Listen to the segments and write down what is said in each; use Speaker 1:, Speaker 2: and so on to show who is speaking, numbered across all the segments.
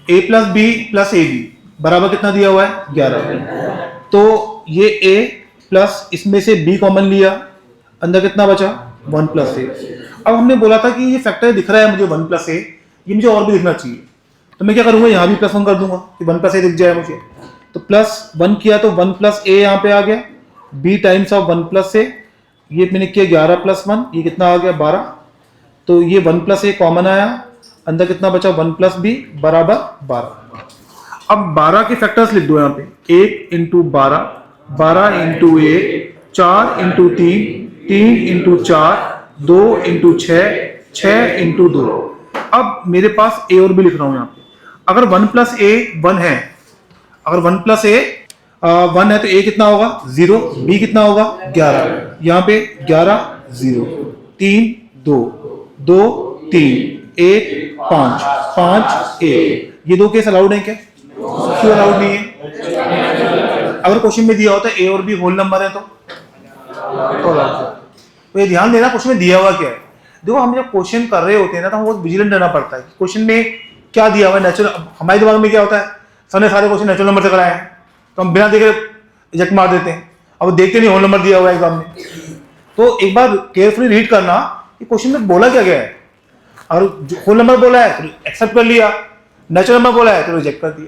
Speaker 1: ए plus B plus ए B बराबर कितना दिया हुआ है 11। तो ये ए प्लस इसमें से बी कॉमन लिया, अंदर कितना बचा 1 प्लस ए। अब हमने बोला था कि ये फैक्टर दिख रहा है मुझे 1 प्लस ए, ये मुझे और भी दिखना चाहिए, तो मैं क्या करूंगा यहाँ भी +1 कर दूंगा कि 1 प्लस ए दिख जाए मुझे। तो +1 किया तो 1 प्लस ए यहाँ पे आ गया, बी टाइम्स ऑफ 1 प्लस ए, ये मैंने किया 11 + 1, ये कितना आ गया 12। तो ये 1 प्लस ए कॉमन आया, अंदर कितना बचा 1 प्लस बी बराबर 12। अब 12 के फैक्टर्स लिख दो यहाँ पे, 1 × 12, 12 × 1, 4 × 3, 3 × 4, 2 × 6, 6 × 2। अब मेरे पास ए और बी लिख रहा हूं यहाँ पे। अगर 1 प्लस ए 1 है, अगर 1 प्लस ए 1 है तो ए कितना होगा 0, बी कितना होगा 11, यहाँ पे 11 0, 3 2, 2 3, 1 5, 5 1। ये दो केस अलाउड है क्या? क्यों अलाउड नहीं है? अगर क्वेश्चन में दिया होता है ए और बी होल नंबर है तो अलाउड है। तो ये ध्यान देना क्वेश्चन में दिया हुआ क्या है। देखो हम जब क्वेश्चन कर रहे होते हैं ना तो हमको विजिलेंट रहना पड़ता है क्वेश्चन में क्या दिया हुआ है। नेचुरल हमारे दिमाग में क्या होता है, सर ने सारे क्वेश्चन नेचुरल नंबर से कराए हैं तो हम बिना देखे रिजेक्ट मार देते हैं। अब देखते नहीं होल नंबर दिया हुआ है एग्जाम में, तो एक बार केयरफुली रीड करना कि क्वेश्चन में बोला क्या गया है। अगर होल नंबर बोला है तो एक्सेप्ट कर लिया, नेचुरल नंबर बोला है तो रिजेक्ट कर दिया।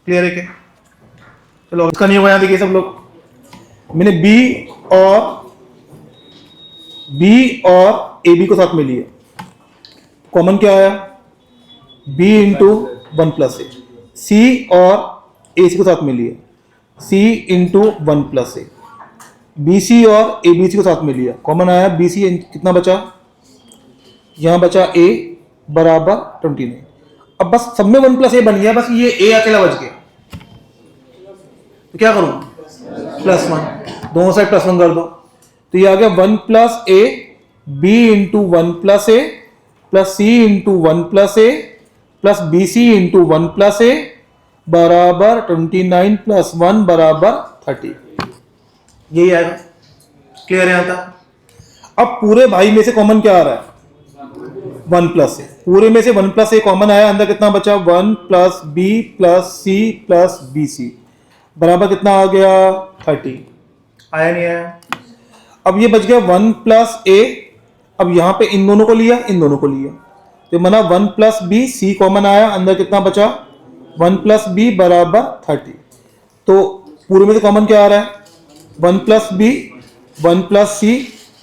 Speaker 1: क्लियर है क्या? चलो इसका नियम यहाँ देखिए सब लोग। मैंने बी और ए बी को साथ में लिए, कॉमन क्या आया b × 1 प्लस ए। सी और ए सी को साथ में लिए, c × 1 प्लस ए। बी सी और ए बी सी को साथ में लिया, कॉमन आया बी सी, कितना बचा यहां बचा a बराबर 29। अब बस सब में 1 प्लस ए बन गया, बस ये a अकेला बच गया। तो क्या करूं +1, दोनों साइड +1 कर दो, तो ये आ गया 1 plus A b × 1 plus a plus c × 1 plus a plus B c × 1 plus a बराबर 29 + 1 बराबर 30। यही आएगा। क्लियर है यहाँ तक? अब पूरे भाई में से कॉमन क्या आ रहा है 1 प्लस ए। पूरे में से 1 प्लस ए कॉमन आया, अंदर कितना बचा 1 plus B plus C plus B C बराबर कितना आ गया 30। आया नहीं आया? अब ये बच गया 1 प्लस ए। अब यहां पे इन दोनों को लिया, इन दोनों को लिया, तो मना 1 प्लस बी, सी कॉमन आया, अंदर कितना बचा 1 प्लस बी बराबर 30। तो पूरे में से कॉमन क्या आ रहा है 1 प्लस बी 1 प्लस सी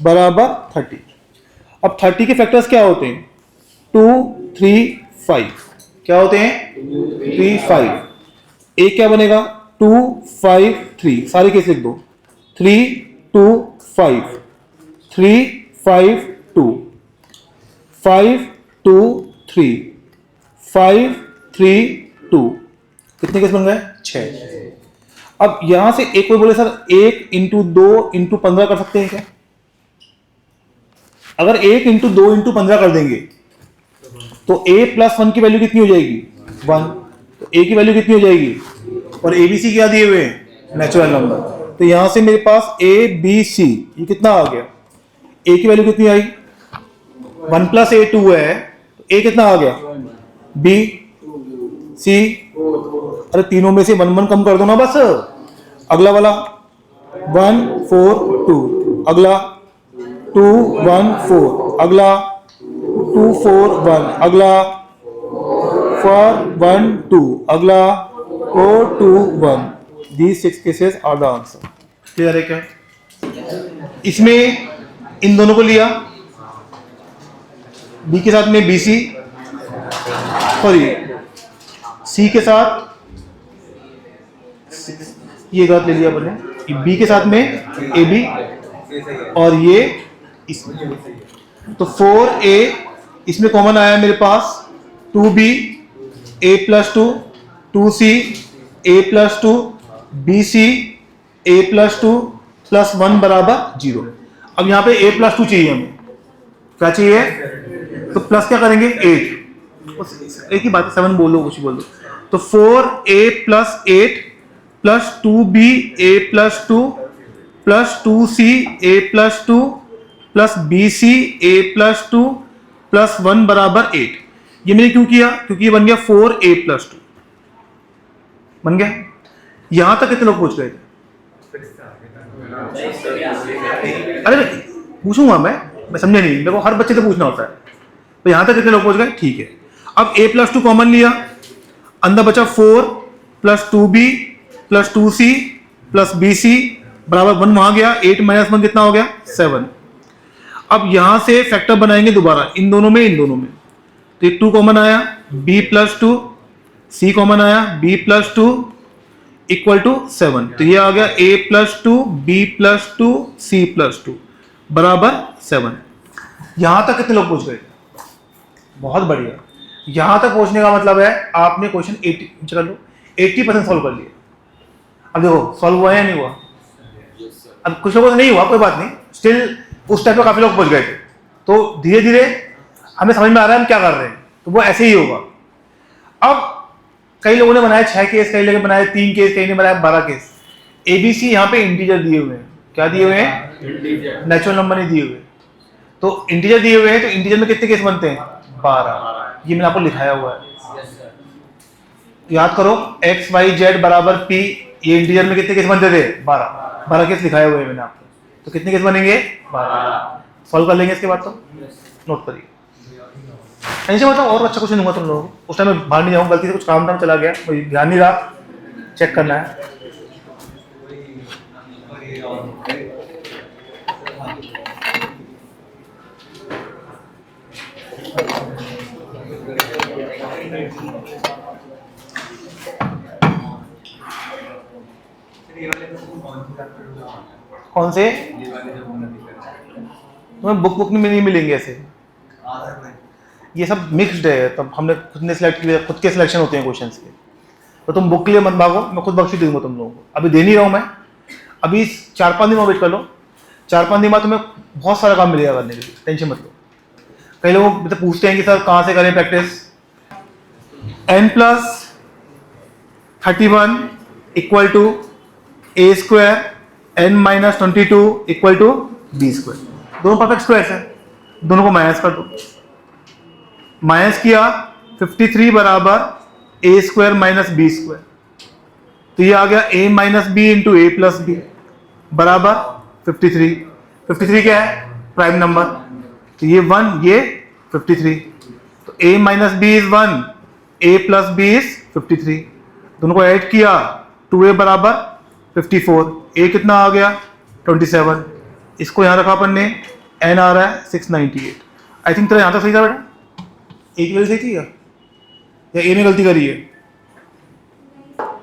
Speaker 1: बराबर 30। अब 30 के फैक्टर्स क्या होते हैं 2 3 5। क्या होते हैं 3 5। एक क्या बनेगा 2 5 3, सारे केस लिख दो 3 2 5, 3 5 2, 5 2 3, 5 3 2। कितने केस बन गए 6। अब यहां से एक कोई बोले सर 1 × 2 × 15 कर सकते हैं क्या? अगर 1 × 2 × 15 कर देंगे तो a + 1 की वैल्यू कितनी हो जाएगी 1। तो a की वैल्यू कितनी हो जाएगी, और ए बी सी क्या दिए हुए हैं नेचुरल नंबर। तो यहां से मेरे पास a b c, ये कितना आ गया, a की वैल्यू कितनी आई 1 प्लस ए 2 है, तो a कितना आ गया b c। अरे तीनों में से 1 1 कम कर दो ना बस। अगला वाला 1 4 2, अगला 2 1 4, अगला 2 4 1, अगला 4 1 2, अगला 4 2 1। These 6 cases are the answer. Clear है क्या? इसमें इन दोनों को लिया, बी के साथ में बी सी, सॉरी सी के साथ, ये गलत ले लिया अपने, बी के साथ में ए बी और ये इसमें। तो 4a इसमें कॉमन आया मेरे पास 2b a + 2, 2c a + 2, bc a + 2 + 1 बराबर 0। अब यहां पे a + 2 चाहिए हमें, क्या चाहिए, तो प्लस क्या करेंगे 8, एक ही बात है 7 बोलो कुछ बोलो। तो 4a + 8 + 2b a + 2 + 2c a + 2 + bc a + 2 + 1 बराबर 8। ये मैंने क्यों किया, क्योंकि ये बन गया 4a + 2। बन गया। यहां तक कितने लोग पहुंच गए थे? अरे पूछूंगा मैं समझे नहीं, मेरे को हर बच्चे से पूछना होता है। तो यहां तक कितने लोग पहुंच गए? ठीक है। अब a+2 कॉमन लिया, अंदर बचा 4 + 2b + 2c + bc बराबर 1 वहां गया, 8 - 1 कितना हो गया? 7। अब यहां से फैक्टर बनाएंगे दोबारा इन दोनों में। तो 2 कॉमन आया, b+2, c कॉमन आया, b+2 = 7। तो ये आ गया a+2 b+2 c+2 बराबर 7। यहां तक कितने लोग पहुंच गए? बहुत बढ़िया। यहां तक पहुंचने का मतलब है आपने क्वेश्चन 80% सॉल्व कर लिया। अब देखो सॉल्व हुआ या नहीं हुआ? अब कुछ लोगों से नहीं हुआ, कोई बात नहीं, स्टिल उस टाइप में काफी लोग पहुंच गए थे। तो धीरे धीरे हमें समझ में आ रहा है हम क्या कर रहे हैं, तो वो ऐसे ही होगा। अब कई लोगों ने बनाया 6 केस, कई लोगों ने बनाया 3 केस, कई ने बनाया 12 केस। ABC यहाँ पे इंटीजर दिए हुए हैं। क्या दिए हुए हैं? नेचुरल नंबर नहीं दिए हुए। तो इंटीजर दिए हुए हैं, तो इंटीजर में कितने केस बनते हैं? 12। ये मैंने आपको लिखाया हुआ है, याद करो। x y z बराबर p, ये इंटीजर में कितने केस बनते थे? 12 केस लिखाए हुए हैं मैंने आपको। तो कितने केस बनेंगे? 12। सॉल्व कर लेंगे इसके बाद। तो नोट करिए, ऐसे मतलब और अच्छा क्वेश्चन दूंगा तुम लोगों को। उस टाइम मैं बाहर नहीं जाऊंगा, गलती से कुछ काम धाम चला गया, मुझे ध्यान नहीं रहा, चेक करना है। कौन से? तुम्हें बुक में नहीं मिलेंगे ऐसे, ये सब मिक्स्ड है। तब हमने खुद ने सिलेक्ट किया, खुद के सिलेक्शन होते हैं क्वेश्चंस के। तो तुम बुक के लिए मत भागो, मैं खुद बख्शी दूंगा तुम लोगों को। अभी दे नहीं रहा हूँ मैं, अभी 4-5 दिन में वेट कर लो। 4-5 दिन बाद तुम्हें बहुत सारा काम मिलेगा करने के लिए, टेंशन मत लो। कई लोग तो पूछते हैं कि सर कहाँ से करें practice. n+31 = a² n-22 = b²। दोनों परफेक्ट स्क्वायर्स है, दोनों को माइनस कर दो। माइनस किया 53 बराबर a² - b²। तो ये आ गया a - b × a + b बराबर 53। 53 क्या है? Prime number. तो ये 1, ये 53। तो a - b = 1, a + b = 53। दोनों को ऐड किया, 2a बराबर 54। a कितना आ गया? 27। इसको यहां रखा अपन ने, n आ रहा है 698। आई थिंक तेरा यहां तक सही था बेटा? एक वजह सही थी या ए में गलती करी है?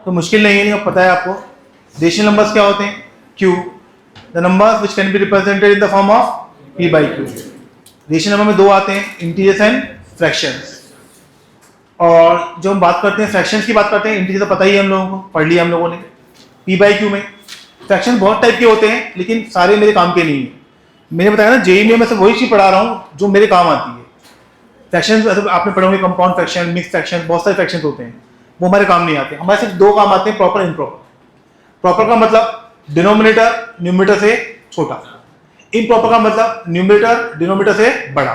Speaker 1: तो मुश्किल नहीं है, नहीं पता है आपको। रेशनल नंबर्स क्या होते हैं? Q, the numbers which can be represented in the form of p/q। Rational number में 2 आते हैं, इंटीजर्स एंड फ्रैक्शंस। और जो हम बात करते हैं फ्रैक्शंस की बात करते हैं, इंटीजर तो पता ही है हम लोगों को, पढ़ लिया हम लोगों ने। p/q में फ्रैक्शन बहुत टाइप के होते हैं, लेकिन सारे मेरे काम के नहीं है। मैंने बताया ना, जेईई में मैं सिर्फ वही चीज पढ़ा रहा हूँ जो मेरे काम आती है। फ्रैक्शन आपने पढ़े होंगे, कंपाउंड फ्रैक्शन, मिक्स फ्रैक्शन, बहुत सारे फ्रैक्शन होते हैं, वो हमारे काम नहीं आते। हमारे सिर्फ 2 काम आते हैं, प्रॉपर, इम्प्रॉपर। प्रॉपर का मतलब डिनोमिनेटर न्यूमरेटर से छोटा, इम्प्रॉपर का मतलब न्यूमरेटर डिनोमिनेटर से बड़ा।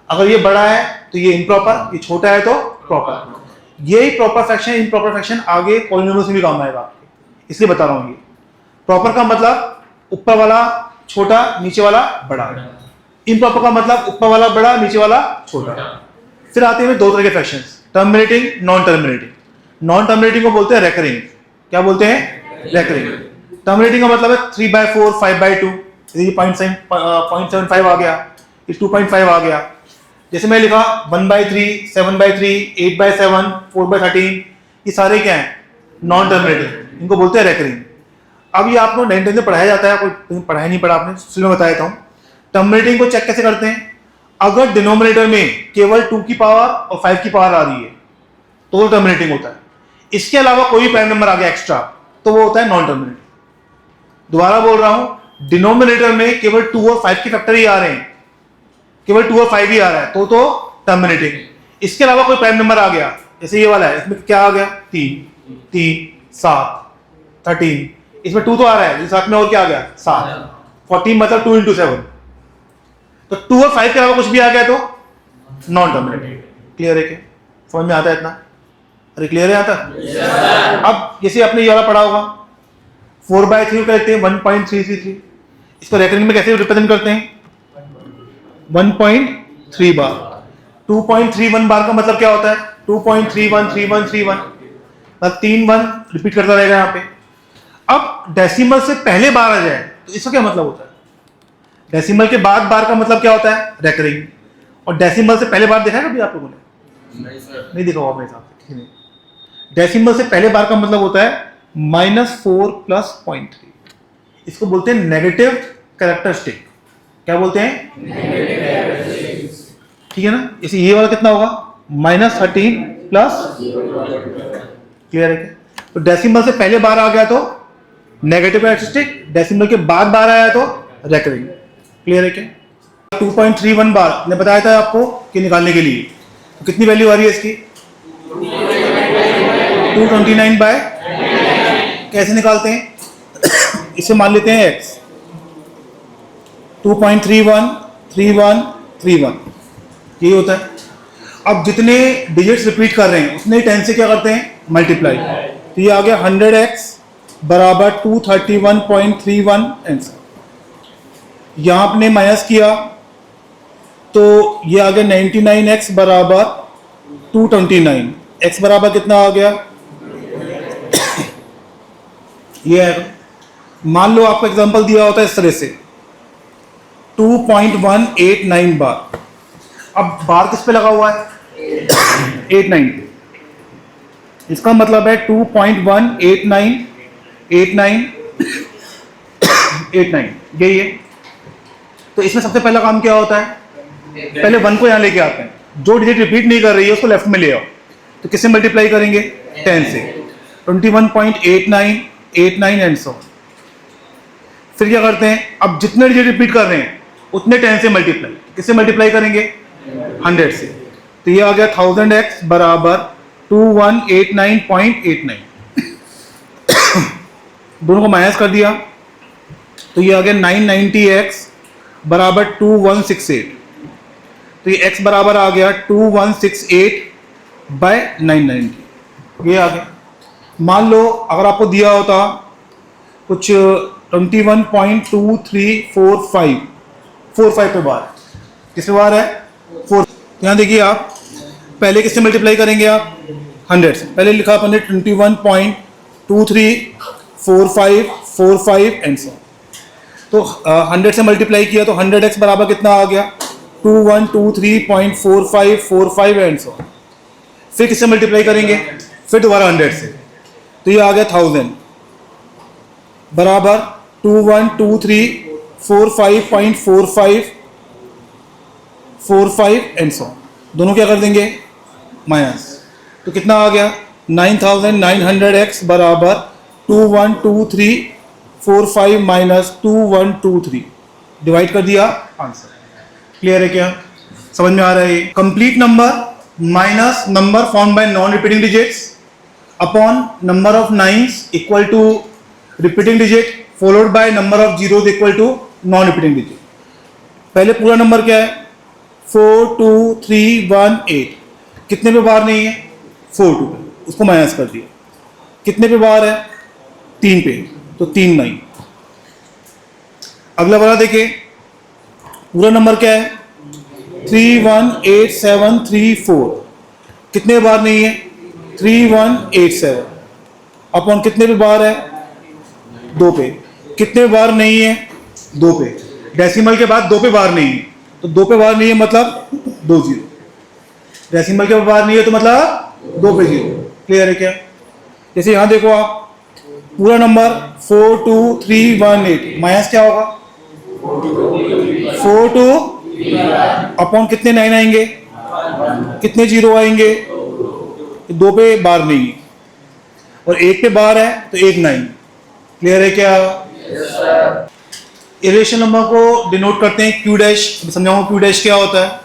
Speaker 1: अगर ये बड़ा है तो ये इम्प्रॉपर, ये छोटा है तो प्रॉपर। यही प्रॉपर फ्रैक्शन, इम्प्रॉपर फ्रैक्शन आगे पॉलिनोमियल से भी काम आएगा आपके, इसलिए बता रहा हूँ। ये प्रॉपर का मतलब ऊपर वाला छोटा, नीचे वाला बड़ा। इम्प्रॉपर का मतलब ऊपर वाला बड़ा, नीचे वाला छोटा। फिर आते हैं 2 तरह के fractions, terminating, non terminating. Non terminating को बोलते हैं रेकरिंग। क्या बोलते हैं? रेकरिंग। टर्मिनेटिंग का मतलब है 3/4, 5/2। ये 0.75 आ गया, ये 2.5 आ गया। जैसे मैं लिखा 1/3, 7/3, 8/7, 4/13, ये सारे क्या हैं? नॉन टर्मिनेटिंग, इनको बोलते हैं रेकरिंग। अब ये आपको 9th में पढ़ाया जाता है, कोई पढ़ाया नहीं पढ़ा आपने, इसलिए मैं बता देता हूँ। टर्मिनेटिंग को चेक कैसे करते हैं? अगर डिनोमिनेटर में केवल 2 की पावर और 5 की पावर आ रही है तो वो टर्मिनेटिंग होता है। इसके अलावा कोई प्राइम नंबर आ गया एक्स्ट्रा तो वो होता है नॉन टर्मिनेटिंग। दोबारा बोल रहा हूं, डिनोमिनेटर में केवल 2 और 5 के फैक्टर ही आ रहे हैं, केवल 2 और 5 ही आ रहा है तो टर्मिनेटिंग। इसके अलावा कोई प्राइम नंबर आ गया, जैसे ये वाला है, इसमें क्या आ गया? 3, 7, 13, इसमें 2 तो आ रहा है, साथ में और क्या आ गया? 7, 14 मतलब 2 × 7। तो 2 और 5 के अलावा कुछ भी आ गया तो नॉन टर्मिनेटिंग। क्लियर है क्या? समझ में आता है इतना? अरे क्लियर है यहाँ तक? अब जैसे आपने ये वाला पढ़ा होगा 4/3 का लिखते हैं 1.333, इसको रेकरिंग में कैसे रिप्रेजेंट करते हैं? 1.3 बार। 2.31 बार का मतलब क्या होता है? 2.313131, मतलब 3 1 रिपीट करता रहेगा यहाँ पे। अब डेसिमल से पहले बार आ जाए तो इसका क्या मतलब होता है? डेसिमल के बाद बार का मतलब क्या होता है? रेकरिंग। और डेसिमल से पहले बार देखा है कभी आप लोगों ने? नहीं देखा होगा मेरे हिसाब से, ठीक है। डेसिमल से पहले बार का मतलब होता है -4 + 0.3। इसको बोलते हैं नेगेटिव कैरेक्टरिस्टिक। क्या बोलते हैं? ठीक है ना? इसे ये वाला कितना होगा? -13 + क्लियर है क्या? तो डेसिमल से पहले बार आ गया तो नेगेटिव कैरेक्टरिस्टिक, डेसिमल के बाद बार आया तो रेकरिंग। क्लियर है क्या? 2.31 बार ने बताया था आपको कि निकालने के लिए, तो कितनी वैल्यू आ रही है इसकी? 229 बाय, कैसे निकालते हैं? इसे मान लेते हैं x, 2.313131 यही होता है। अब जितने डिजिट्स रिपीट कर रहे हैं उतने 10 से क्या करते हैं? मल्टीप्लाई। तो ये आ गया 100x बराबर 231.31 आंसर। यहां आपने माइनस किया तो ये आ गया 99x बराबर 229। x बराबर कितना आ गया? ये है। मान लो आपको एग्जांपल दिया होता है इस तरह से 2.189 बार। अब बार किस पे लगा हुआ है? 89। इसका मतलब है 2.1898989 यही है। तो इसमें सबसे पहला काम क्या होता है? पहले 1 को यहां लेके आते हैं, जो डिजिट रिपीट नहीं कर रही है उसको लेफ्ट में ले आओ। तो किससे मल्टीप्लाई करेंगे? 10 से। 21.8989 एंड सो। फिर क्या करते हैं? अब जितने डिजिट रिपीट कर रहे हैं उतने 10 से मल्टीप्लाई। किससे मल्टीप्लाई करेंगे? 100 से। तो ये आ गया 1000x बराबर 2189.89। दोनों को माइनस कर दिया तो ये आ गया 990x बराबर 2168। तो ये x बराबर आ गया 2168/990। ये आ गया। मान लो अगर आपको दिया होता कुछ 21.2345 पे बार, किस पे बार है? 4। यहाँ देखिए आप पहले किससे मल्टीप्लाई करेंगे? आप 100 से। पहले लिखा आपने 21.234545 एंड सो। तो 100 से मल्टीप्लाई किया तो 100x बराबर कितना आ गया? 2123.4545 एंड सो। फिर किससे मल्टीप्लाई करेंगे? फिर दोबारा 100 से। तो ये आ गया 1000 बराबर 212345.4545 एंड सो। दोनों क्या कर देंगे? माइनस। तो कितना आ गया? 9900x बराबर 212345 माइनस 2123 डिवाइड कर दिया, आंसर। क्लियर है क्या? समझ में आ रहा है? Complete number minus number form by non repeating digits upon number of nines equal to repeating digit followed by number of zeros equal to non repeating digit. पहले पूरा नंबर क्या है? 42318। कितने पे बार नहीं है? 42 पे, उसको माइनस कर दिया। कितने पे बार है? 3 पे, तो 3 9। अगला वाला देखिए, पूरा नंबर क्या है? 318734। कितने बार नहीं है? 3187 अपॉन कितने पे बार है? 2 पे। कितने बार नहीं है? 2 पे। डेसिमल के बाद 2 पे बार नहीं है, तो 2 पे बार नहीं है मतलब 2 0। डेसिमल के बार नहीं है तो मतलब 2 पे 0। क्लियर है क्या? जैसे यहां देखो आप, पूरा नंबर 42318 माइनस क्या होगा? 42 अपॉन कितने 9 आएंगे? कितने 0 आएंगे? 2 पे बार नहीं है और 1 पे बार है तो 1 9। क्लियर है क्या? इरेशनल नंबर को डिनोट करते हैं क्यू डैश। समझाऊंगा क्यू डैश क्या होता है।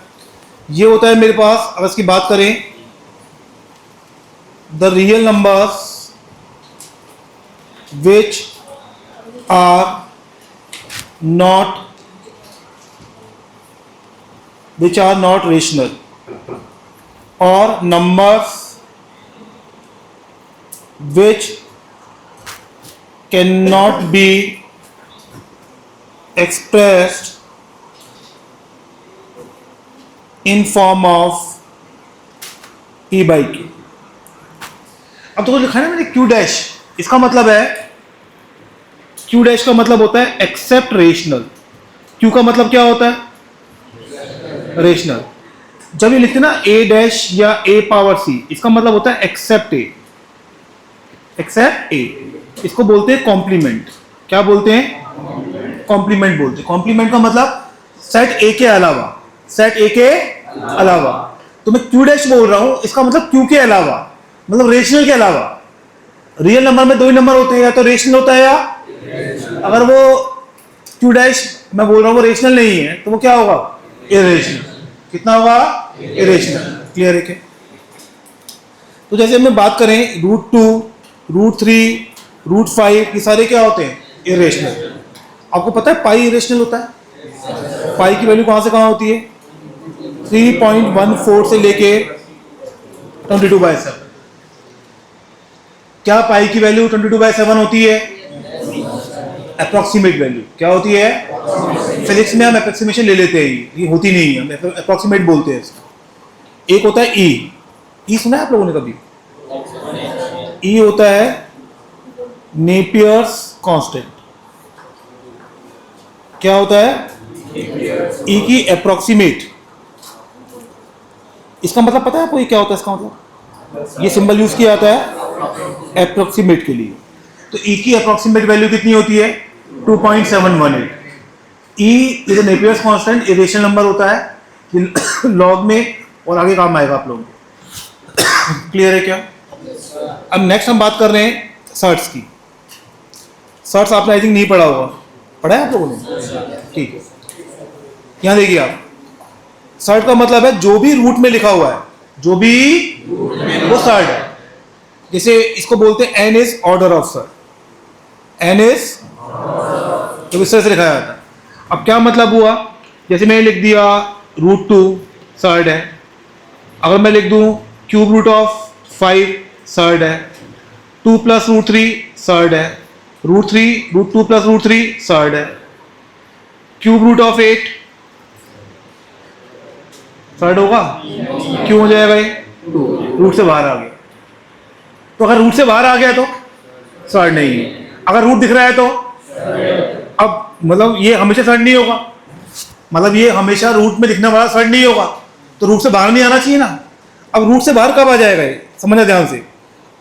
Speaker 1: ये होता है मेरे पास, अगर इसकी बात करें, the real numbers which are not rational और numbers which cannot be expressed in form of E by Q। अब तो लिखा है ना मैंने Q डैश, इसका मतलब है Q डैश का मतलब होता है एक्सेप्ट रेशनल। Q का मतलब क्या होता है? रेशनल। जब ये लिखते हैं ना A डैश या A पावर C, इसका मतलब होता है एक्सेप्ट A। एक्सेप्ट A, इसको बोलते हैं कॉम्प्लीमेंट। क्या बोलते हैं? कॉम्प्लीमेंट बोलते हैं। कॉम्प्लीमेंट का मतलब सेट A के अलावा, सेट A के अलावा। तो मैं Q डैश बोल रहा हूं, इसका मतलब Q के अलावा, मतलब रेशनल के अलावा। रियल नंबर में दो ही नंबर होते हैं, या तो रेशनल होता है या, अगर वो Q डैश मैं बोल रहा हूं वो रेशनल नहीं है तो वो क्या होगा? इरेशनल। कितना होगा? इरेशनल। क्लियर है क्या? तो जैसे हम बात करें √2, √3, √5, ये सारे क्या होते हैं? इरेशनल। आपको पता है पाई इरेशनल होता है? पाई की वैल्यू कहां से कहां होती है? 3.14 से लेके 22/7। क्या पाई की वैल्यू 22/7 होती है? Approximate value. क्या होती है? फिजिक्स में हम अप्रोक्सीमेशन ले लेते हैं, ये होती नहीं है, हम अप्रोक्सीमेट बोलते हैं इसको। एक होता है ई सुना है आप लोगों ने कभी? ई होता है नेपियर्स कांस्टेंट। क्या होता है? ई की अप्रोक्सीमेट। इसका मतलब पता है आपको ये क्या होता है? इसका मतलब ये सिंबल यूज किया जाता है अप्रोक्सीमेट के लिए। तो ई की अप्रोक्सीमेट वैल्यू कितनी होती है? 2.718। E is Napier's constant, irrational number होता है लॉग में, और आगे काम आएगा आप लोगों को। क्लियर है क्या? अब नेक्स्ट हम बात कर रहे हैं सर्ट्स की। सर्ट्स आपने आई थिंक नहीं पढ़ा होगा, पढ़ा है आप लोगों ने? ठीक है, यहां देखिए आप, सर्ट का मतलब है जो भी रूट में लिखा हुआ है, जो भी वो सर्ट है। जैसे इसको बोलते हैं n is order of surd. N is तो इस तरह से लिखा जाता है। अब क्या मतलब हुआ? जैसे मैंने लिख दिया √2 सर्ट है, अगर मैं लिख दूं क्यूब रूट ऑफ 5 सर्ट है, 2 + √3 सर्ट है, √2 + √3 सर्ट है, क्यूब रूट ऑफ 8 सर्ट होगा? क्यों हो जाएगा ये? रूट से बाहर आ गया। तो अगर रूट से बाहर आ गया तो सर्ट नहीं है, अगर रूट दिख रहा है तो अब मतलब ये हमेशा सर्ट नहीं होगा, मतलब ये हमेशा रूट में दिखने वाला सर्ट नहीं होगा, तो रूट से बाहर नहीं आना चाहिए ना। अब रूट से बाहर कब आ जाएगा ये समझना ध्यान से।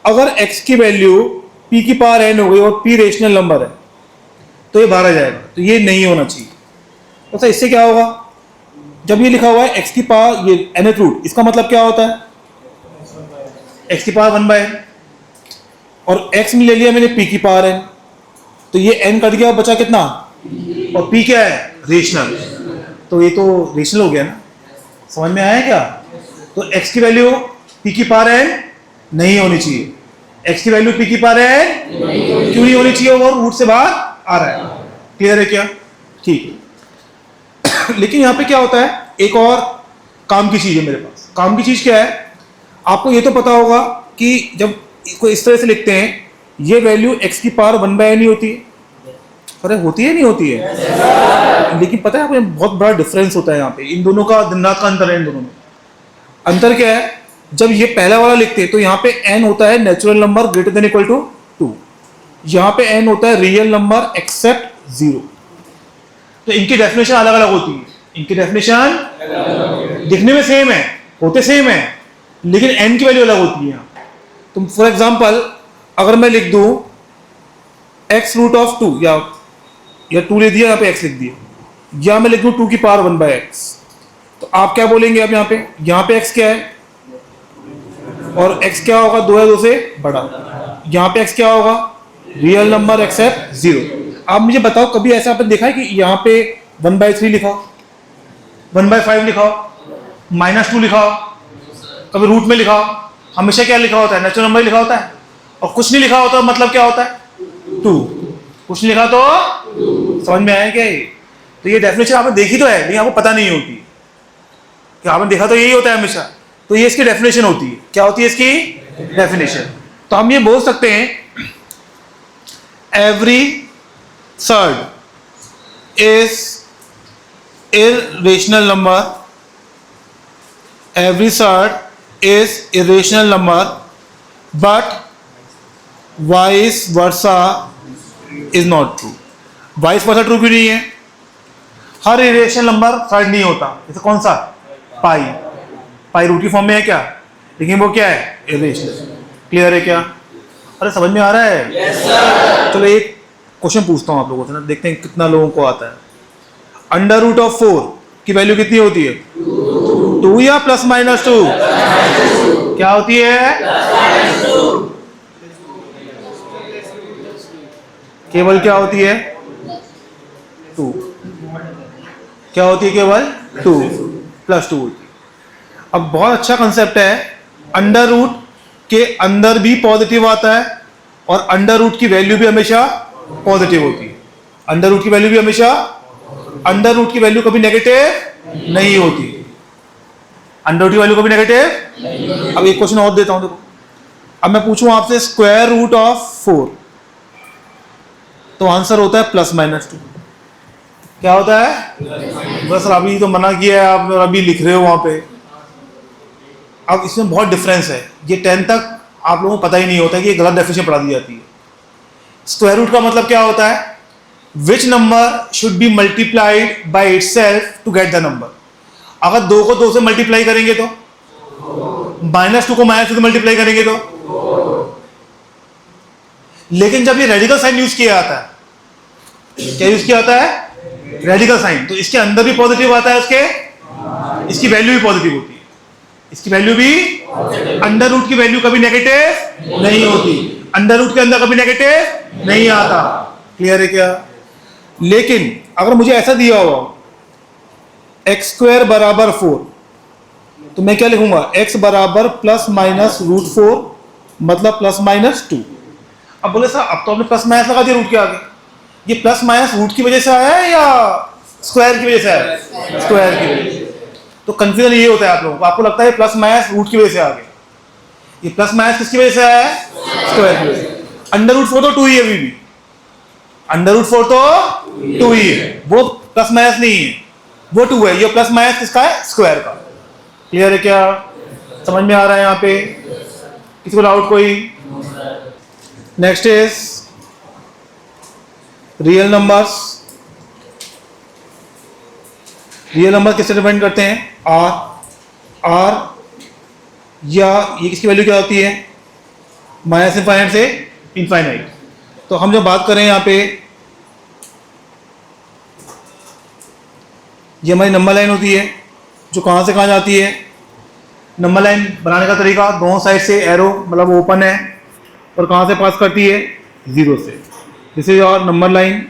Speaker 1: अगर x की वैल्यू p की पावर n हो गई और p रेशनल नंबर है तो ये बाहर आ जाएगा, तो ये नहीं होना चाहिए। तो इससे क्या होगा? जब ये लिखा हुआ है x की पावर ये nth रूट, इसका मतलब क्या होता है? x की पावर 1/n, और x में ले लिया मैंने p की पावर n, तो ये n कट गया, बचा कितना? और p क्या है? रेशनल। तो ये तो रेशनल हो गया ना, समझ में आया क्या? तो x की वैल्यू p की पावर n नहीं होनी चाहिए। x की वैल्यू p की पावर n क्यों नहीं होनी चाहिए? वो रूट से बाहर आ रहा है। क्लियर है क्या? ठीक है। लेकिन यहाँ पे क्या होता है, एक और काम की चीज है मेरे पास। काम की चीज क्या है? आपको ये तो पता होगा कि जब इसको इस तरह से लिखते हैं, ये वैल्यू x की पावर 1/n ही होती है। अरे होती है नहीं होती है? लेकिन पता है आपको बहुत बड़ा डिफरेंस होता है यहाँ पे, इन दोनों का दिन रात का अंतर है। इन दोनों में अंतर क्या है? जब ये पहला वाला लिखते हैं तो यहाँ पे n होता है natural number greater than equal to 2, यहाँ पे n होता है रियल नंबर एक्सेप्ट 0। तो इनकी डेफिनेशन अलग अलग होती है। इनकी डेफिनेशन दिखने में सेम है, होते सेम है, लेकिन n की वैल्यू अलग होती है यहाँ। तो फॉर एग्जाम्पल अगर मैं लिख दूं x√2 या 2 ले दिया, यहाँ पे x लिख दिया, या मैं लिख दूं 2 की पावर 1/x, तो आप क्या बोलेंगे? अब यहाँ पे x क्या है और x क्या होगा? 2 है 2 से बड़ा। यहाँ पे x क्या होगा? Real number except 0। आप मुझे बताओ कभी ऐसा आपने देखा है कि यहाँ पे 1/3 लिखा हो, 1/5 लिखा हो, -2 लिखा हो, कभी रूट में लिखा हो? हमेशा क्या लिखा होता है? नेचुरल नंबर लिखा होता है। और कुछ नहीं लिखा होता मतलब क्या होता है? 2। कुछ नहीं लिखा तो समझ में आया क्या ये? तो ये डेफिनेशन आपने देखी तो है, लेकिन आपको पता नहीं होती कि आपने देखा तो यही होता है हमेशा। तो ये इसकी डेफिनेशन होती है। क्या होती है इसकी डेफिनेशन? तो हम ये बोल सकते हैं every third is irrational number, every third is irrational number, but vice versa is not true. vice versa true क्यों नहीं है? हर irrational number थर्ड नहीं होता। जैसे कौन सा? पाई रूट की फॉर्म में है क्या, लेकिन वो क्या है? irrational। क्लियर है क्या? अरे समझ में आ रहा है? yes, sir। चलो एक क्वेश्चन पूछता हूँ आप लोगों से ना, देखते हैं कितना लोगों को आता है। अंडर रूट ऑफ 4 की वैल्यू कितनी होती है? 2 या प्लस माइनस 2? क्या होती है? केवल क्या होती है? 2। क्या होती है? केवल 2 प्लस 2 होती है। अब बहुत अच्छा कंसेप्ट है, अंडर रूट के अंदर भी पॉजिटिव आता है और अंडर रूट की वैल्यू भी हमेशा पॉजिटिव होती है। अंडर रूट की वैल्यू भी हमेशा, अंडर रूट की वैल्यू कभी नेगेटिव नहीं होती। अंडर रूट की वैल्यू कभी नेगेटिव। अब एक क्वेश्चन और देता हूं, देखो। अब मैं पूछूं आपसे स्क्वायर रूट ऑफ 4, तो आंसर होता है प्लस माइनस 2। क्या होता है? बस अभी तो मना किया है आप, अभी लिख रहे हो वहां पे। अब इसमें बहुत डिफरेंस है, ये 10 तक आप लोगों को पता ही नहीं होता कि ये गलत डेफिनेशन पढ़ा दी जाती है। स्क्वायर रूट का मतलब क्या होता है? Which number should be multiplied by itself to get the number? अगर 2 को 2 से मल्टीप्लाई करेंगे तो, -2 को -2 से मल्टीप्लाई करेंगे तो, लेकिन जब ये रेडिकल साइन यूज किया जाता है, क्या यूज किया जाता है? Radical sign. तो इसके अंदर भी पॉजिटिव आता है, इसकी वैल्यू भी पॉजिटिव होती है, इसकी वैल्यू भी। अंडर रूट की वैल्यू कभी नेगेटिव नहीं होती, अंडर रूट के अंदर कभी नेगेटिव नहीं आता। क्लियर है क्या? लेकिन अगर मुझे ऐसा दिया हुआ x² बराबर 4, तो मैं क्या लिखूंगा? x बराबर प्लस माइनस रूट 4, मतलब प्लस माइनस 2। अब बोले सर अब तो आपने प्लस माइनस लगा दिया रूट के आगे, ये प्लस माइनस रूट की वजह से आया है या स्क्वायर की वजह से आया है? स्क्वायर की वजह से। तो कंफ्यूजन ये होता है आप लोगों को, आपको लगता है प्लस माइनस रूट की वजह से आ गया, ये प्लस माइनस किसकी वजह से आया है? स्क्वायर की वजह से। अंडर रूट 4 तो 2 ही है अभी भी, अंडर रूट 4 तो 2 ही है, वो प्लस माइनस नहीं है, वो 2 है। ये प्लस माइनस किसका है? स्क्वायर का। क्लियर है क्या? समझ में आ रहा है यहाँ पे? किसी को डाउट कोई? Next is real numbers. Real number किससे डिपेंड करते हैं? आर या ये किसकी वैल्यू क्या होती है? माइनस इनफाइनाइट से इनफाइनाइट। तो हम जो बात करें यहाँ पे, ये हमारी नंबर लाइन होती है जो कहाँ से कहाँ जाती है। नंबर लाइन बनाने का तरीका, दोनों साइड से एरो मतलब ओपन है, और कहाँ से पास करती है? 0 से। दिस इज और नंबर लाइन,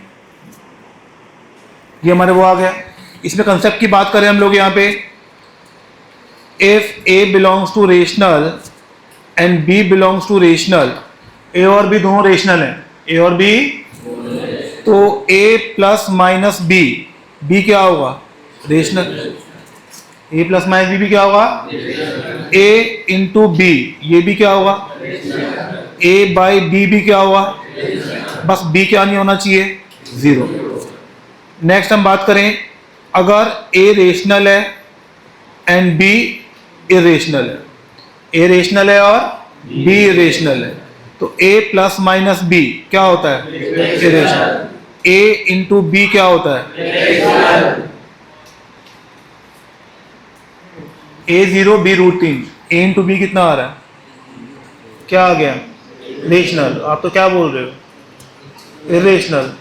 Speaker 1: ये हमारे वो आ गया। इसमें कंसेप्ट की बात करें हम लोग यहाँ पे, if A belongs to rational and B belongs to rational, A और B दोनों रेशनल हैं, A और B, तो A plus minus B, B क्या होगा? Rational. A plus minus B भी क्या होगा? A इंटू B, ये भी क्या होगा? A बाई B भी क्या होगा? बस B क्या नहीं होना चाहिए? 0। नेक्स्ट हम बात करें, अगर A रेशनल है एंड B इरेशनल है, A रेशनल है और B इरेशनल है, तो A प्लस माइनस B क्या होता है? इरेशनल। A इंटू B क्या होता है? A 0 B root 3, A into B कितना आ रहा है? क्या आ गया? रेशनल। आप तो क्या बोल रहे हो? Irrational.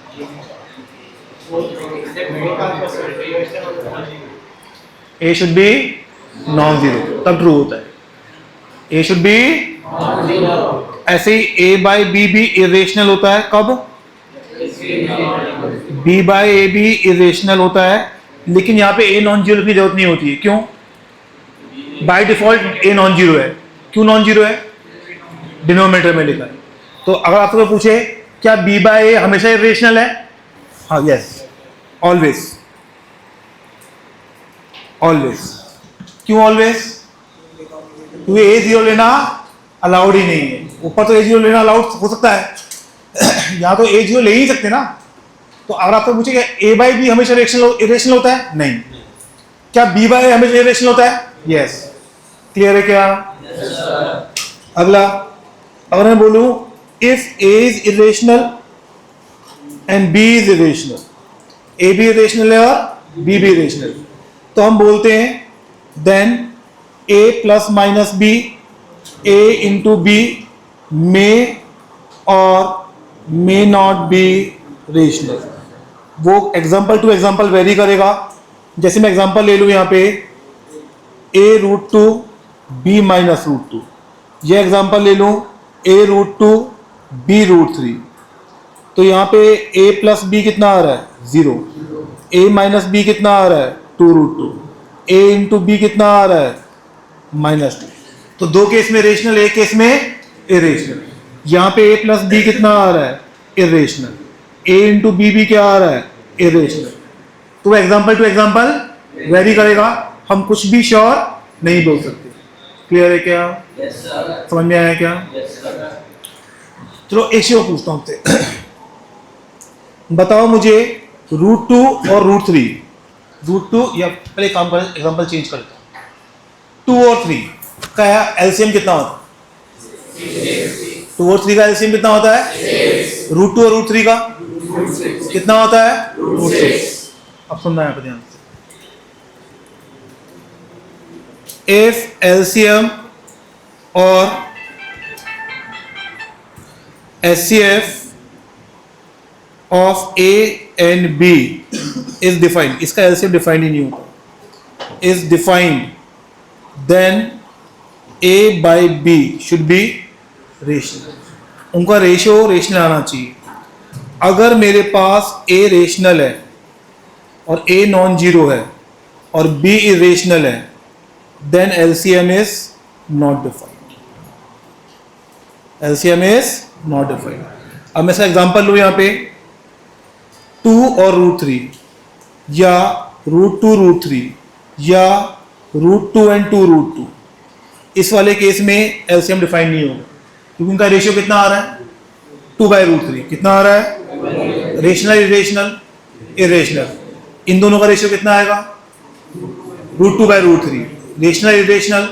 Speaker 1: A should be non zero, तब ट्रू होता है। A शुड बी, ऐसे ही A बाई बी भी इरेशनल होता है, कब? B बाई ए भी इरेशनल होता है, लेकिन यहाँ पे A नॉन जीरो की जरूरत नहीं होती है। क्यों? By default A non zero है। क्यों नॉन जीरो है? डिनोमिनेटर में लिखा है। तो अगर आपको पूछे क्या B बाई ए हमेशा इरेशनल है? हाँ, यस, ऑलवेज, ऑलवेज। क्यों ऑलवेज? क्योंकि A 0 लेना
Speaker 2: अलाउड ही नहीं है। ऊपर तो A0 लेना अलाउड हो सकता है, यहाँ तो A0 ले ही सकते ना। तो अगर आपको पूछे क्या A बाई बी हमेशा इरेशनल होता है? नहीं। क्या B बाई हमेशा इरेशनल होता है? यस। क्लियर है क्या? अगला, अगर मैं बोलूं if A is irrational and B is irrational, A भी इरेशनल है और B भी इरेशनल, तो हम बोलते हैं then A plus minus B, A into B may और मे नॉट बी रेशनल। वो एग्जाम्पल टू एग्जाम्पल वेरी करेगा। जैसे मैं एग्जाम्पल ले लूँ यहाँ पे A root two B minus root two, ये एग्जाम्पल ले लूँ A root two B root three, तो यहाँ पे A प्लस बी कितना आ रहा है? 0। A माइनस बी कितना आ रहा है? 2 root two. A into B कितना आ रहा है? -2। तो दो केस में रेशनल, एक केस में इरेशनल। यहाँ पे A प्लस बी कितना आ रहा है? इरेशनल। A इंटू बी भी क्या आ रहा है? इरेशनल। तो एग्जाम्पल टू एग्जाम्पल वेरी करेगा, हम कुछ भी श्योर नहीं बोल सकते। क्लियर है क्या? समझ में आया क्या? चलो एक और पूछता हूँ आपसे, बताओ मुझे रूट टू और रूट थ्री, रूट टू या पहले काम करें, एग्जाम्पल चेंज करते हैं, 2 और 3 का एलसीएम कितना होता है? 2 और 3 का एलसीएम कितना होता है? रूट टू और रूट थ्री का कितना होता है? रूट 6। अब सुनना है यहाँ पे ध्यान से, इफ एलसीएम और HCF of A and B is defined, इसका एलसीएम डिफाइंड ही नहीं होता, is defined, then A by B should be rational. उनका रेशियो रेशनल आना चाहिए। अगर मेरे पास A रेशनल है और A नॉन जीरो है और B इरेशनल है, then LCM is not defined, LCM is not defined. अब मैं इसका एग्जांपल लूँ यहाँ पे 2 और रूट 3 या रूट 2 रूट 3 या रूट 2 एंड 2 रूट 2, इस वाले केस में एलसीएम डिफाइन नहीं होगा, क्योंकि उनका रेशियो कितना आ रहा है? 2 बाई रूट 3। कितना आ रहा है? रेशनल इरेशनल इरेशनल, इन दोनों का रेशियो कितना आएगा? Root 2 by root 3। Rational irrational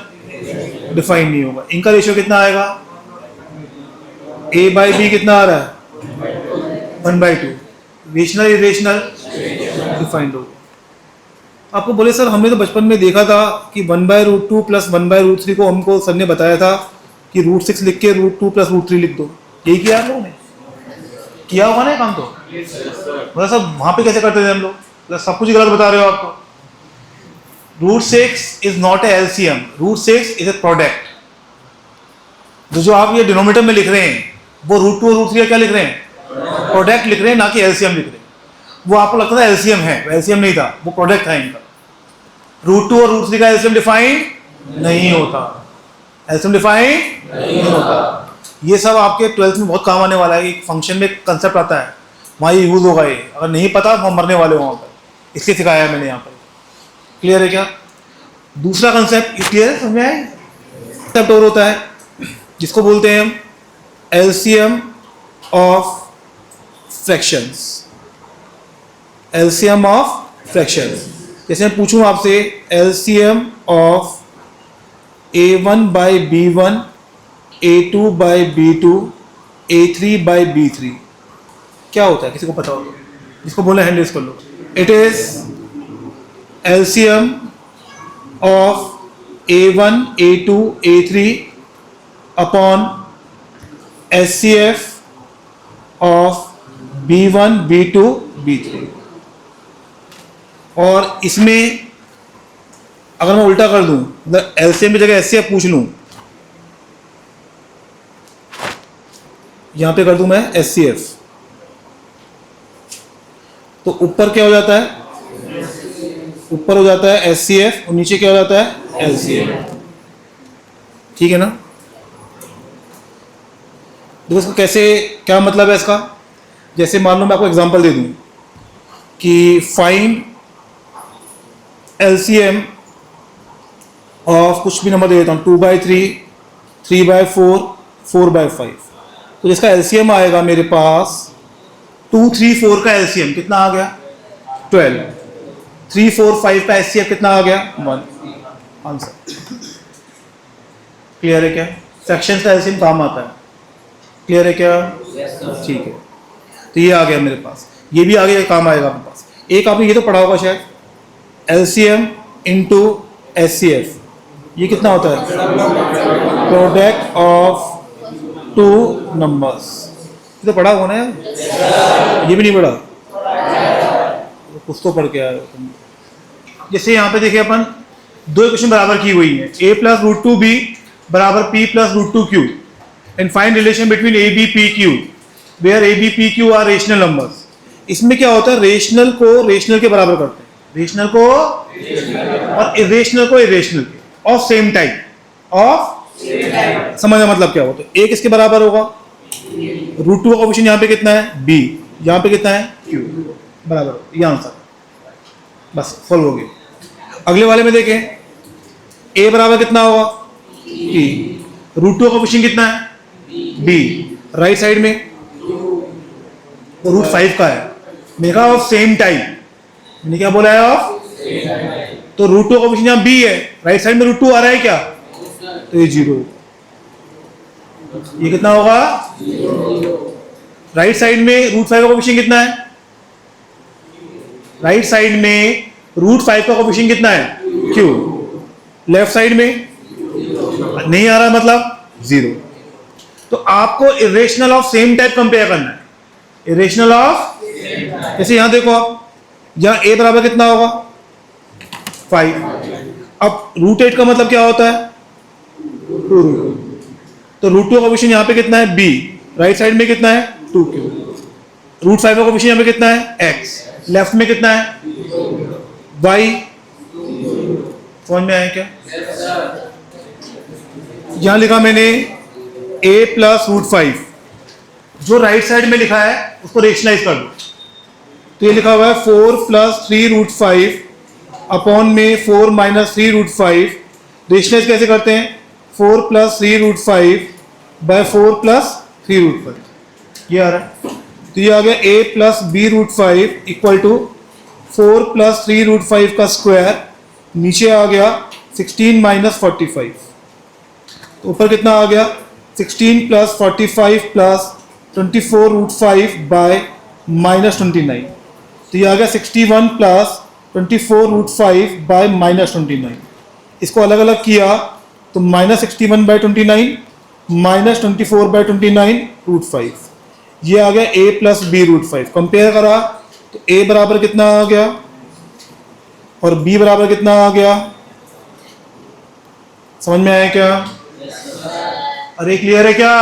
Speaker 2: define नहीं होगा, इनका रेशियो कितना आएगा? A बाई बी कितना आ रहा है? 1/2। रेशनल इरेशनल डिफाइंड होगा। आपको बोले सर हमने तो बचपन में देखा था कि 1/√2 प्लस 1/√3 को हमको सर ने बताया था कि √6 लिख के √2 प्लस √3 लिख दो। यही किया आप लोगों ने? किया होगा ना काम? तो मतलब सर वहाँ पे कैसे करते थे हम लोग? तो सब कुछ गलत बता रहे हो आपको। √6 is not A LCM, √6 is a product. जो आप ये डिनोमिनेटर में लिख रहे हैं वो √2 और √3 क्या लिख रहे हैं? प्रोडक्ट लिख रहे हैं, ना कि एलसीएम लिख रहे हैं। वो आपको लगता था एलसीएम है, एलसीएम नहीं था, वो प्रोडक्ट था इनका। √2 और √3 का एलसीएम डिफाइंड नहीं होता, एलसीएम डिफाइंड नहीं होता। ये सब आपके 12th में बहुत काम आने वाला है। एक फंक्शन में कंसेप्ट आता है, वहाँ ये यूज होगा। ये अगर नहीं पता हम मरने वाले हो वहाँ पर, इसलिए सिखाया मैंने यहाँ पर। क्लियर है क्या? दूसरा कंसेप्ट क्लियर है? समझ में आए? कंसेप्ट और होता है जिसको बोलते हैं हम LCM of fractions, LCM of fractions. जैसे मैं पूछूं आपसे LCM of A1 by B1, A2 by B2, A3 by B3 क्या होता है? किसी को पता हो? जिसको बोला हैंड रेज कर लो। It is LCM of A1, A2, A3 upon HCF of B1, B2, B3। और इसमें अगर मैं उल्टा कर दूं, मतलब एलसीएम की जगह HCF पूछ लूं, यहां पे कर दूं मैं HCF, तो ऊपर क्या हो जाता है? ऊपर हो जाता है HCF और नीचे क्या हो जाता है? LCM। ठीक है ना? देखो इसको कैसे, क्या मतलब है इसका। जैसे मान लो मैं आपको एग्जांपल दे दूं कि फाइंड एलसीएम ऑफ, कुछ भी नंबर दे देता हूँ, 2/3
Speaker 1: 3/4, 4/5। तो इसका एलसीएम आएगा मेरे पास 2, 3, 4 का एलसीएम कितना आ गया 12, 3, 4, 5 का एचसीएफ कितना आ गया 1। आंसर क्लियर है क्या? सेक्शन का एलसीएम काम आता है। क्लियर है क्या? ठीक है, तो ये आ गया मेरे पास, ये भी आगे काम आएगा अपने पास। एक आपने ये तो पढ़ा होगा शायद, एलसीएम इंटू एचसीएफ, ये कितना होता है? Product of two numbers. ये तो पढ़ा होगा ना यार, ये भी नहीं पढ़ा? कुछ तो पढ़ के आए हो तुम। जैसे यहाँ पे देखिए अपन दो इक्वेशन बराबर की हुई है, a plus root two B बराबर p plus root two Q, and find relation between a b p q where a b p q are rational numbers. इसमें क्या होता है, रेशनल को रेशनल के बराबर करते हैं, रेशनल को और इरेशनल को इरेशनल के, ऑफ सेम टाइप, ऑफ समझना मतलब क्या होता है। एक इसके बराबर होगा, रूट टू का कोएफिशिएंट यहाँ पे कितना है b, यहाँ पे कितना है q, बराबर, ये आंसर बस सॉल्व हो गया। अगले वाले में देखें, a बराबर कितना होगा p, रूट टू का कोएफिशिएंट कितना है b, राइट साइड में रूट 5 का है, मैंने कहा ऑफ सेम टाइप, मैंने क्या बोला है ऑफ, तो रूट टू का कोएफिशिएंट यहाँ b है, राइट साइड में रूट 2 आ रहा है क्या, तो ये 0, ये कितना होगा, राइट साइड में रूट 5 का कोएफिशिएंट कितना है, राइट साइड में रूट 5 का कोएफिशिएंट कितना है q, लेफ्ट साइड में नहीं आ रहा मतलब 0। तो आपको irrational of same type compare करना है, इरेशनल ऑफ, जैसे यहां देखो आप, यहां a बराबर कितना होगा 5, अब रूट 8 का मतलब क्या होता है 2, तो रूट 2 का कोएफिशिएंट यहां पे कितना है b, राइट साइड में कितना है 2q, रूट 5 का कोएफिशिएंट यहां पे कितना है x, लेफ्ट में कितना है y। समझ में आया क्या? यहां लिखा मैंने a प्लस रूट 5, जो राइट साइड में लिखा है उसको रेशनलाइज कर दो, तो ये लिखा हुआ है 4 प्लस 3 रूट 5 अपॉन में 4 माइनस 3 रूट 5। रेशनलाइज कैसे करते हैं, 4 plus 3 root 5 by 4 plus 3 root 5, ये आ रहा है। तो ये आ गया a plus B root 5 equal to 4 plus 3 root 5 का स्क्वायर, नीचे आ गया 16 माइनस 45, तो ऊपर कितना आ गया 16 plus 45 plus 24 root 5 by minus 29, तो ये आ गया 61 प्लस 24 रूट 5 बाय माइनस 29। इसको अलग अलग किया तो minus 61 by 29 minus 24 by 29 root 5, ये आ गया a plus B root 5। Compare करा तो a बराबर कितना आ गया और b बराबर कितना आ गया, समझ में आया क्या? अरे क्लियर है क्या?